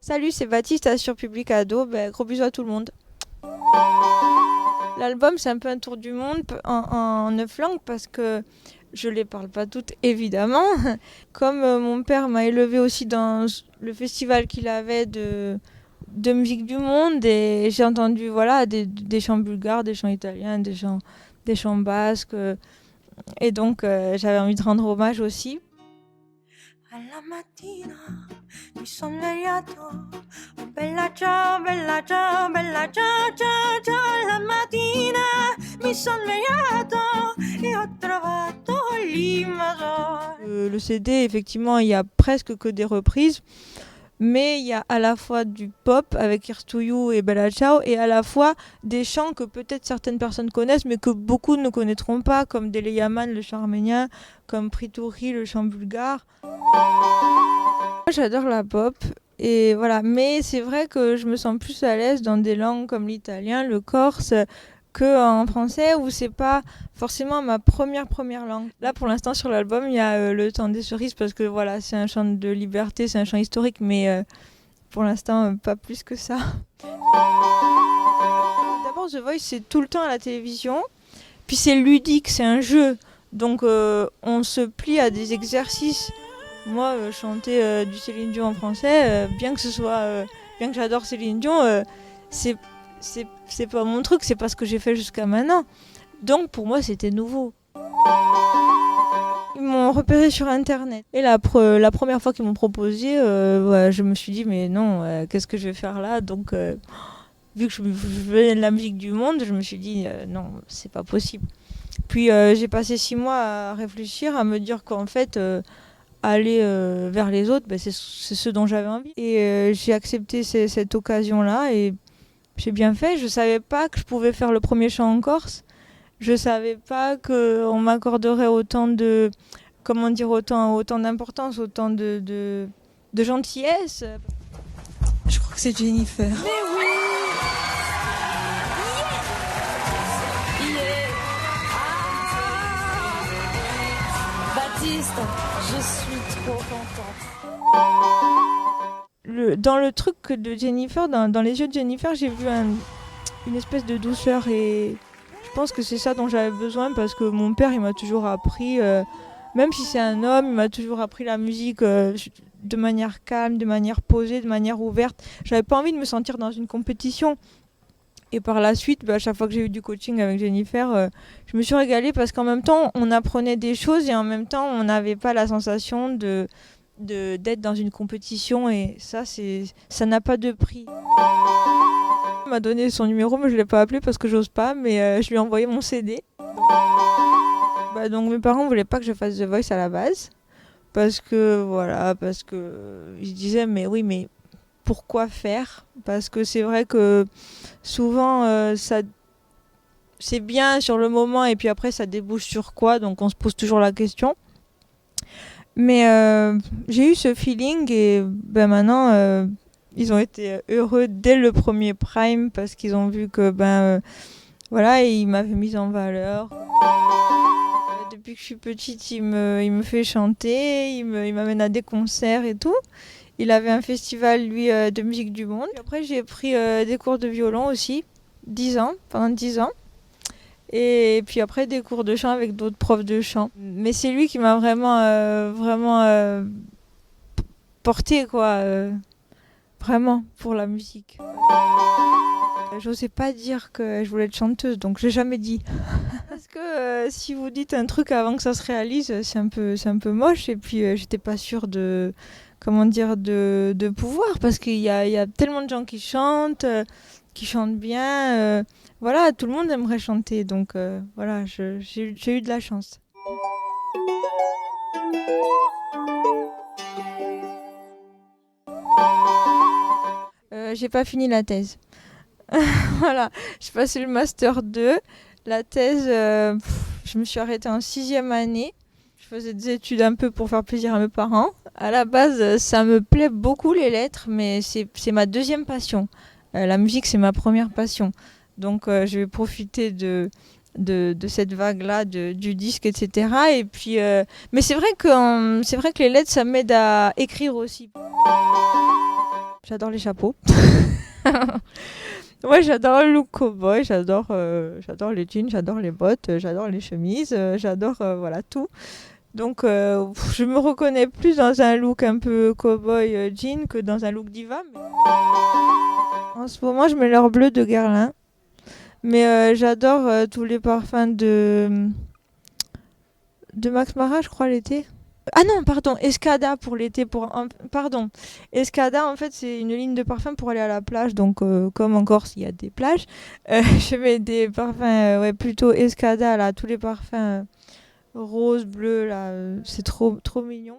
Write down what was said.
Salut, c'est Baptiste sur Public Ado. Gros bisous à tout le monde. L'album, c'est un peu un tour du monde en 9 langues parce que je les parle pas toutes, évidemment. Comme mon père m'a élevé aussi dans le festival qu'il avait de musique du monde, et j'ai entendu des chants bulgares, des chants italiens, des chants basques. Et donc, j'avais envie de rendre hommage aussi. Alla mattina mi son svegliato, bella ciao, bella ciao, bella ciao, ciao, ciao. La mattina mi son svegliato e ho trovato l'invasore. Le CD, effectivement, il y a presque que des reprises, mais il y a à la fois du pop avec Here's to You et Bella Ciao, et à la fois des chants que peut-être certaines personnes connaissent, mais que beaucoup ne connaîtront pas, comme Dele Yaman, le chant arménien, comme Prituri, le chant bulgare. Moi, j'adore la pop, et voilà. Mais c'est vrai que je me sens plus à l'aise dans des langues comme l'italien, le corse, qu'en français, où c'est pas forcément ma première langue. Là, pour l'instant, sur l'album, il y a Le Temps des cerises, parce que voilà, c'est un chant de liberté, c'est un chant historique, mais pour l'instant, pas plus que ça. D'abord, The Voice, c'est tout le temps à la télévision, puis c'est ludique, c'est un jeu, donc on se plie à des exercices. Moi, chanter du Céline Dion en français, bien que j'adore Céline Dion, c'est pas mon truc, c'est pas ce que j'ai fait jusqu'à maintenant. Donc pour moi, c'était nouveau. Ils m'ont repéré sur internet. Et la première fois qu'ils m'ont proposé, je me suis dit mais non, qu'est-ce que je vais faire là? Donc vu que je venais de la musique du monde, je me suis dit non, c'est pas possible. Puis j'ai passé 6 mois à réfléchir, à me dire qu'en fait aller vers les autres, c'est ce dont j'avais envie. Et j'ai accepté cette occasion-là et j'ai bien fait. Je savais pas que je pouvais faire le premier chant en Corse. Je savais pas qu'on m'accorderait autant d'importance, autant de gentillesse. Je crois que c'est Jennifer. Mais oui! Baptiste, je suis trop contente. Dans le truc de Jennifer, dans les yeux de Jennifer, j'ai vu une espèce de douceur, et je pense que c'est ça dont j'avais besoin, parce que mon père, il m'a toujours appris, même si c'est un homme, il m'a toujours appris la musique de manière calme, de manière posée, de manière ouverte. J'avais pas envie de me sentir dans une compétition. Et par la suite, à chaque fois que j'ai eu du coaching avec Jennifer, je me suis régalée, parce qu'en même temps, on apprenait des choses, et en même temps, on n'avait pas la sensation d'être dans une compétition, et ça n'a pas de prix. Elle m'a donné son numéro, mais je l'ai pas appelé parce que j'ose pas, mais je lui ai envoyé mon CD. Donc mes parents voulaient pas que je fasse The Voice à la base, parce que ils disaient mais oui, mais pourquoi faire? Parce que c'est vrai que souvent ça c'est bien sur le moment, et puis après ça débouche sur quoi, donc on se pose toujours la question. Mais j'ai eu ce feeling, et maintenant ils ont été heureux dès le premier Prime, parce qu'ils ont vu que ils m'avaient mise en valeur. Depuis que je suis petite, il me fait chanter, il m'amène à des concerts et tout. Il avait un festival, lui, de musique du monde. Et après, j'ai pris des cours de violon aussi, pendant 10 ans. Et puis après, des cours de chant avec d'autres profs de chant. Mais c'est lui qui m'a vraiment porté, quoi, vraiment, pour la musique. J'osais pas dire que je voulais être chanteuse, donc j'ai jamais dit. Parce que si vous dites un truc avant que ça se réalise, c'est un peu moche. Et puis j'étais pas sûre de pouvoir, parce qu'il y a tellement de gens qui chantent, qui chante bien. Voilà, tout le monde aimerait chanter, donc voilà, j'ai eu de la chance. J'ai pas fini la thèse. Voilà, j'ai passé le master 2. La thèse, je me suis arrêtée en 6e année. Je faisais des études un peu pour faire plaisir à mes parents. À la base, ça me plaît beaucoup les lettres, mais c'est ma deuxième passion. La musique, c'est ma première passion. Donc, je vais profiter de cette vague-là, du disque, etc. Et puis, mais c'est vrai que les lettres, ça m'aide à écrire aussi. J'adore les chapeaux. Ouais, j'adore le look cowboy, j'adore les jeans, j'adore les bottes, j'adore les chemises, j'adore voilà tout. Donc je me reconnais plus dans un look un peu cowboy jean que dans un look diva. Mais... En ce moment, je mets l'heure bleue de Guerlain. Mais j'adore tous les parfums de Max Mara, je crois, l'été. Ah non, pardon, Escada pour l'été. Pardon. Escada, en fait, c'est une ligne de parfum pour aller à la plage. Donc, comme en Corse, il y a des plages, je mets des parfums, ouais, plutôt Escada, là, tous les parfums rose, bleu, là, c'est trop, trop mignon.